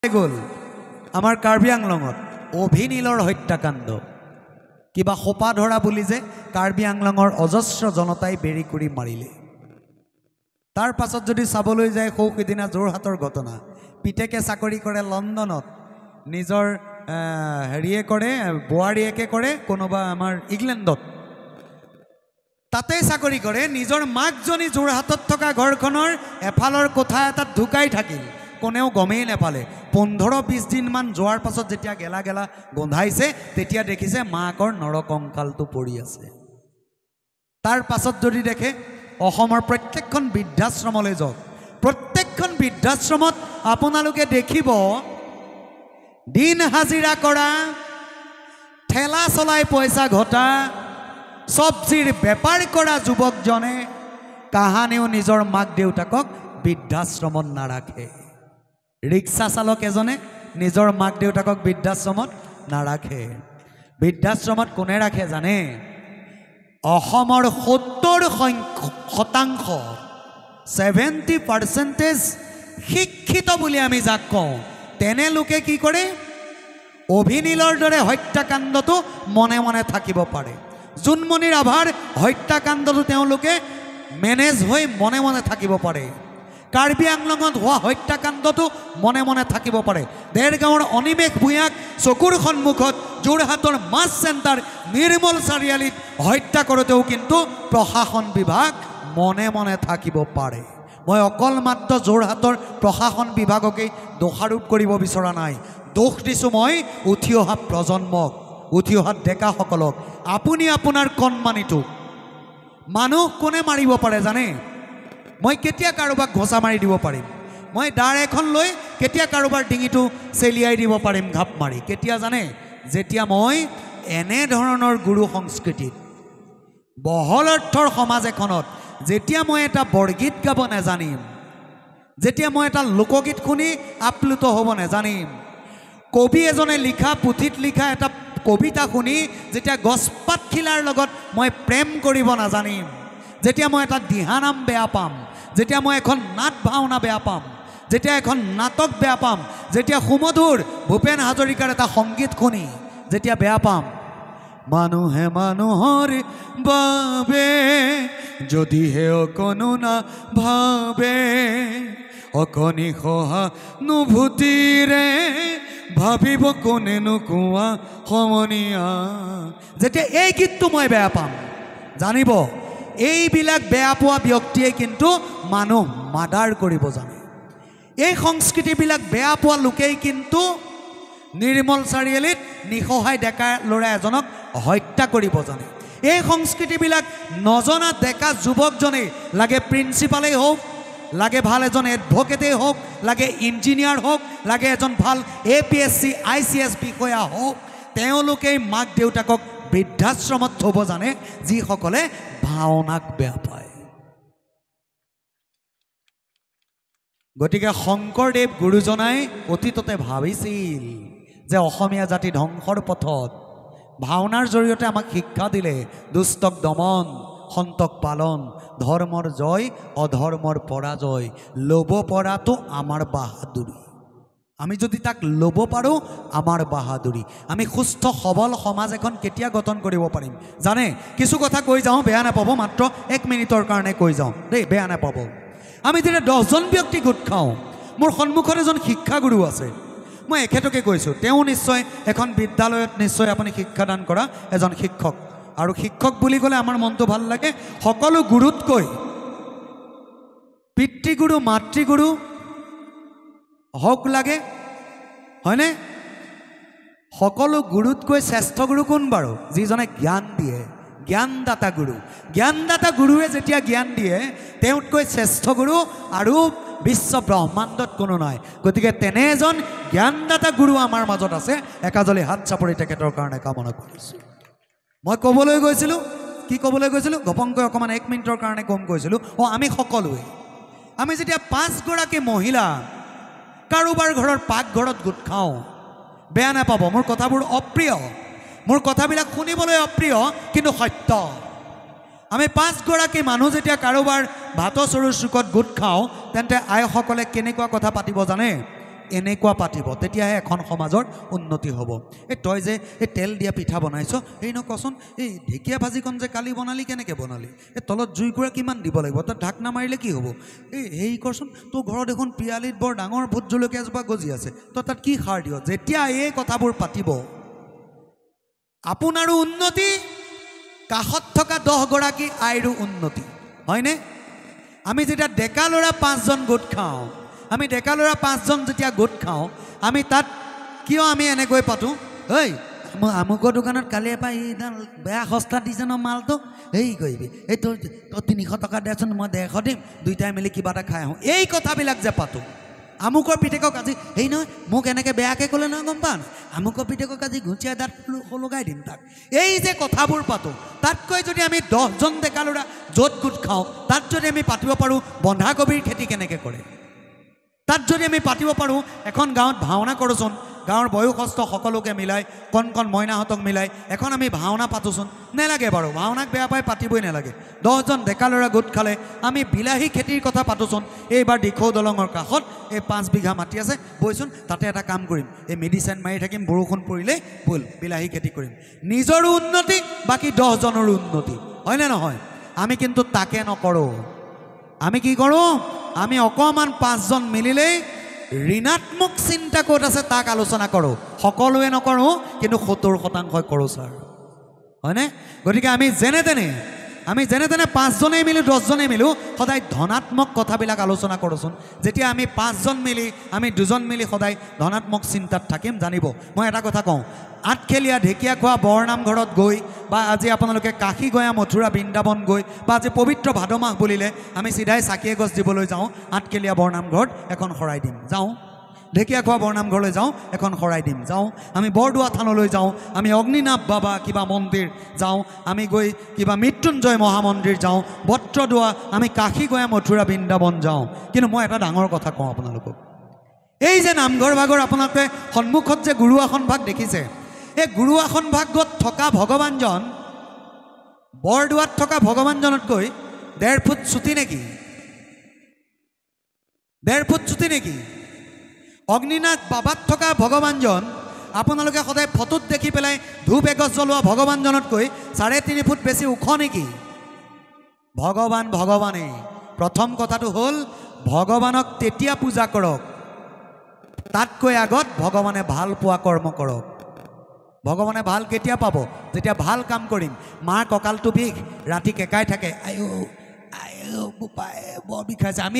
গ'ল আমাৰ কাৰ্বি আংলঙত অভিনীলৰ হত্যাকাণ্ড কিবা খোপা ধৰা বুলি যে কাৰ্বি আংলঙৰ অজস্ৰ জনতাই বেৰি কৰি মাৰিলে। তাৰ পাছত যদি চাবলৈ যায় সৌখিদিনা যোৰহাটৰ ঘটনা, পিতেকে চাকৰি কৰে লণ্ডনত, নিজৰ হেৰিয়ে কৰে বোৱাৰীয়েকে কৰে কোনোবা আমাৰ ইংলেণ্ডত, তাতে চাকৰি কৰে। নিজৰ মাকজনী যোৰহাটত থকা ঘৰখনৰ এফালৰ কোঠা এটাত ঢুকাই থাকিল, কোনেও গমেই নাপালে। 15-20 দিনমান যোৱাৰ পাছত যেতিয়া গেলা গেলা গোন্ধাইছে তেতিয়া দেখিছে মাকৰ নৰকংকালটো পৰি আছে। তাৰ পাছত যদি দেখে অসমৰ প্ৰত্যেকখন বৃদ্ধাশ্ৰমলৈ যাওক, প্ৰত্যেকখন বৃদ্ধাশ্ৰমত আপোনালোকে দেখিব দিন হাজিৰা কৰা, ঠেলা চলাই পইচা ঘটা, চব্জিৰ বেপাৰ কৰা যুৱকজনে কাহানিও নিজৰ মাক দেউতাকক বৃদ্ধাশ্ৰমত নাৰাখে। ৰিক্সা চালক এজনে নিজৰ মাক দেউতাকক বৃদ্ধাশ্ৰমত নাৰাখে। বৃদ্ধাশ্ৰমত কোনে ৰাখে জানে? অসমৰ 70% শিক্ষিত বুলি আমি যাক কওঁ, তেনে লোকে কি কৰে? অভিনীলৰ দৰে হত্যাকাণ্ডটো মনে মনে থাকিব পাৰে। জোনমণি ৰাভাৰ হত্যাকাণ্ডটো তেওঁলোকে মেনেজ হৈ মনে মনে থাকিব পাৰে। কাৰ্বি আংলঙত হোৱা হত্যাকাণ্ডটো মনে মনে থাকিব পাৰে। দেৰগাঁৱৰ অনিমেষ ভূঞাক চকুৰ সন্মুখত যোৰহাটৰ মাছ চেণ্টাৰ নিৰ্মল চাৰিআলিত হত্যা কৰোঁতেও কিন্তু প্ৰশাসন বিভাগ মনে মনে থাকিব পাৰে। মই অকল মাত্ৰ যোৰহাটৰ প্ৰশাসন বিভাগকেই দোষাৰোপ কৰিব বিচৰা নাই, দোষ দিছোঁ মই উঠি অহা প্ৰজন্মক, উঠি অহা ডেকাসকলক। আপুনি আপোনাৰ কণমানিটোক মানুহ কোনে মাৰিব পাৰে জানে? মই কেতিয়া কাৰোবাক ঘোচা মাৰি দিব পাৰিম? মই দাৰ এখন লৈ কেতিয়া কাৰোবাৰ ডিঙিটো চেলিয়াই দিব পাৰিম ঘাপ মাৰি? কেতিয়া জানে? যেতিয়া মই এনেধৰণৰ গুৰু সংস্কৃতিত বহল অৰ্থৰ সমাজ এখনত যেতিয়া মই এটা বৰগীত গাব নাজানিম, যেতিয়া মই এটা লোকগীত শুনি আপ্লুত হ'ব নাজানিম, কবি এজনে লিখা পুথিত লিখা এটা কবিতা শুনি যেতিয়া গছপাতখিলাৰ লগত মই প্ৰেম কৰিব নাজানিম, যেতিয়া মই এটা দিহানাম বেয়া পাম, যেতিয়া মই এখন নাট ভাওনা বেয়া পাম, যেতিয়া এখন নাটক বেয়া পাম, যেতিয়া সুমধুৰ ভূপেন হাজৰিকাৰ এটা সংগীত শুনি যেতিয়া বেয়া পাম, মানুহে মানুহৰ বাবে যদিহে অকণো না ভাবে, অকণি সহানুভূতিৰে ভাবিব কোনেনো কোৱা সমনীয়া। যেতিয়া এই গীতটো মই বেয়া পাম, জানিব এইবিলাক বেয়া পোৱা ব্যক্তিয়ে কিন্তু মানুহ মাৰ্ডাৰ কৰিব জানে। এই সংস্কৃতিবিলাক বেয়া পোৱা লোকেই কিন্তু নিৰ্মল চাৰিআলিত নিসহায় ডেকা ল'ৰা এজনক হত্যা কৰিব জানে। এই সংস্কৃতিবিলাক নজনা ডেকা যুৱকজনেই, লাগে প্ৰিন্সিপালেই হওক, লাগে ভাল এজন এডভকেটেই হওক, লাগে ইঞ্জিনিয়াৰ হওক, লাগে এজন ভাল APSC ICS বিষয়া হওক, তেওঁলোকেই মাক দেউতাকক বৃদ্ধাশ্ৰমত থ'ব জানে, যিসকলে ভাওনাক বেয়া পায়। গতিকে শংকৰদেৱ গুৰুজনাই অতীততে ভাবিছিল যে অসমীয়া জাতি ধ্বংসৰ পথত। ভাওনাৰ জৰিয়তে আমাক শিক্ষা দিলে দুষ্টক দমন, সন্তক পালন, ধৰ্মৰ জয়, অধৰ্মৰ পৰাজয়, ল'ব পৰাটো আমাৰ বাহাদুৰি। আমি যদি তাক ল'ব পাৰোঁ আমাৰ বাহাদুৰি। আমি সুস্থ সবল সমাজ এখন কেতিয়া গঠন কৰিব পাৰিম জানে? কিছু কথা কৈ যাওঁ, বেয়া নাপাব, মাত্ৰ 1 মিনিটৰ কাৰণে কৈ যাওঁ দেই, বেয়া নাপাব। আমি যেতিয়া 10জন ব্যক্তি গোট খাওঁ, মোৰ সন্মুখত এজন শিক্ষাগুৰু আছে, মই এখেতকে কৈছোঁ, তেওঁ নিশ্চয় এখন বিদ্যালয়ত নিশ্চয় আপুনি শিক্ষাদান কৰা এজন শিক্ষক। আৰু শিক্ষক বুলি ক'লে আমাৰ মনটো ভাল লাগে। সকলো গুৰুতকৈ পিতৃগুৰু মাতৃগুৰু হওক লাগে, হয়নে? সকলো গুৰুতকৈ শ্ৰেষ্ঠ গুৰু কোন বাৰু? যিজনে জ্ঞান দিয়ে, জ্ঞানদাতা গুৰু। জ্ঞানদাতা গুৰুৱে যেতিয়া জ্ঞান দিয়ে, তেওঁতকৈ শ্ৰেষ্ঠ গুৰু আৰু বিশ্ব ব্ৰহ্মাণ্ডত কোনো নাই। গতিকে তেনে এজন জ্ঞানদাতা গুৰু আমাৰ মাজত আছে। একাজলি হাত চাপৰি তেখেতৰ কাৰণে কামনা কৰিছোঁ। মই ক'বলৈ গৈছিলোঁ, কি ক'বলৈ গৈছিলোঁ? ঘপংকৈ অকণমান 1 মিনিটৰ কাৰণে কম কৈছিলোঁ। আমি সকলোৱে, আমি যেতিয়া 5 গৰাকী মহিলা কাৰোবাৰ ঘৰৰ পাকঘৰত গোট খাওঁ, বেয়া নাপাব, মোৰ কথাবোৰ অপ্ৰিয়, মোৰ কথাবিলাক শুনিবলৈ অপ্ৰিয়, কিন্তু সত্য। আমি 5 গৰাকী মানুহ যেতিয়া কাৰোবাৰ ভাতৰ চৰুৰ চুকত গোট খাওঁ, তেন্তে আইসকলে কেনেকুৱা কথা পাতিব জানে? এনেকুৱা পাতিব, তেতিয়াহে এখন সমাজৰ উন্নতি হ'ব। এই তই যে এই তেল দিয়া পিঠা বনাইছ, এই ন কচোন, এই ঢেকীয়া ভাজিকণ যে কালি বনালি কেনেকৈ বনালি? এই তলত জুইকুৰা কিমান দিব লাগিব? তই ঢাকনা মাৰিলে কি হ'ব? এই হেৰি কৰচোন, তোৰ ঘৰত দেখোন পিৰালিত বৰ ডাঙৰ ভোট জলকীয়া এজোপা গজি আছে, তই তাত কি সাৰ দিয়? যেতিয়া এই কথাবোৰ পাতিব, আপোনাৰো উন্নতি, কাষত থকা 10 গৰাকী আইৰো উন্নতি, হয়নে? আমি যেতিয়া ডেকা ল'ৰা 5জন গোট খাওঁ, আমি ডেকা ল'ৰা 5জন যেতিয়া গোট খাওঁ, আমি তাত কিয় আমি এনেকৈ পাতোঁ? ঐ মই আমুকৰ দোকানত কালি এবাৰ এইডাল বেয়া সস্তা দিছে ন মালটো, হেৰি কৰিবি, এই তোৰ 300 টকা দেচোন, মই 150 দিম, দুইটাই মিলি কিবা এটা খাই আহোঁ, এই কথাবিলাক যে পাতোঁ। আমুকৰ পিতেকক আজি হেৰি নহয়, মোক এনেকৈ বেয়াকৈ ক'লে নহয়, গম পাওঁ, আমুকৰ পিতেকক আজি ঘুচিয়াই দাঁত লগাই দিম তাক, এই যে কথাবোৰ পাতোঁ, তাতকৈ যদি আমি 10জন ডেকা ল'ৰা য'ত গোট খাওঁ, তাত যদি আমি পাতিব পাৰোঁ বন্ধাকবিৰ খেতি কেনেকৈ কৰে, তাত যদি আমি পাতিব পাৰোঁ এখন গাঁৱত ভাওনা কৰোঁচোন, গাঁৱৰ বয়সস্থ সকলোকে মিলাই, কণ কণ মইনাহঁতক মিলাই এখন আমি ভাওনা পাতোঁচোন, নেলাগে বাৰু, ভাওনাক বেয়া পাই পাতিবই নালাগে। 10জন ডেকা ল'ৰা গোট খালে আমি বিলাহী খেতিৰ কথা পাতোঁচোন। এইবাৰ দিখৌ দলঙৰ কাষত এই 5 বিঘা মাটি আছে, বৈচোন তাতে এটা কাম কৰিম, এই মেডিচিন মাৰি থাকিম, বৰষুণ পৰিলেই ব'ল বিলাহী খেতি কৰিম, নিজৰো উন্নতি, বাকী 10জনৰো উন্নতি, হয়নে নহয়? আমি কিন্তু তাকে নকৰোঁ। আমি কি কৰোঁ? আমি অকণমান 5জন মিলিলেই ঋণাত্মক চিন্তা ক'ত আছে তাক আলোচনা কৰোঁ। সকলোৱে নকৰোঁ, কিন্তু 70% কৰোঁ ছাৰ, হয়নে? গতিকে আমি যেনে তেনে 5জনেই মিলোঁ, 10জনেই মিলোঁ, সদায় ধনাত্মক কথাবিলাক আলোচনা কৰোঁচোন। যেতিয়া আমি 5জন মিলি, আমি 2জন মিলি সদায় ধনাত্মক চিন্তাত থাকিম, জানিব। মই এটা কথা কওঁ, আঠখেলীয়া ঢেকীয়াখোৱা বৰনামঘৰত গৈ, বা আজি আপোনালোকে কাশী গয়া মথুৰা বৃন্দাবন গৈ, বা আজি পবিত্ৰ ভাদ মাহ বুলিলে আমি চিধাই চাকি এগছ দিবলৈ যাওঁ, আঠখেলীয়া বৰনামঘৰত এখন শৰাই দিম, যাওঁ। ঢেকীয়াখোৱা বৰনামঘৰলৈ যাওঁ, এখন শৰাই দিম, যাওঁ। আমি বৰদোৱা থানলৈ যাওঁ, আমি অগ্নিনাভ বাবা কিবা মন্দিৰ যাওঁ, আমি গৈ কিবা মৃত্যুঞ্জয় মহামন্দিৰ যাওঁ, বত্ৰদোৱা, আমি কাশী গয়া মথুৰা বৃন্দাবন যাওঁ। কিন্তু মই এটা ডাঙৰ কথা কওঁ আপোনালোকক, এই যে নামঘৰ ভাগৰ আপোনালোকে সন্মুখত যে গুৰু আসন ভাগ দেখিছে, এই গুৰু আসন ভাগত থকা ভগৱানজন বৰদোৱাত থকা ভগৱানজনতকৈ 1.5 ফুট চুটি নেকি? 1.5 ফুট চুটি নেকি? অগ্নিনাথ বাবাত থকা ভগৱানজন আপোনালোকে সদায় ফটোত দেখি পেলাই ধূপ এগছ জ্বলোৱা ভগৱানজনতকৈ 3.5 ফুট বেছি ওখ নেকি? ভগৱানেই। প্ৰথম কথাটো হ'ল, ভগৱানক তেতিয়া পূজা কৰক, তাতকৈ আগত ভগৱানে ভাল পোৱা কৰ্ম কৰক। ভগৱানে ভাল কেতিয়া পাব? যেতিয়া ভাল কাম কৰিম। মাৰ কঁকালটো বিষ, ৰাতি কেঁকাই থাকে, আইও বোপাই বৰ বিষাইছে, আমি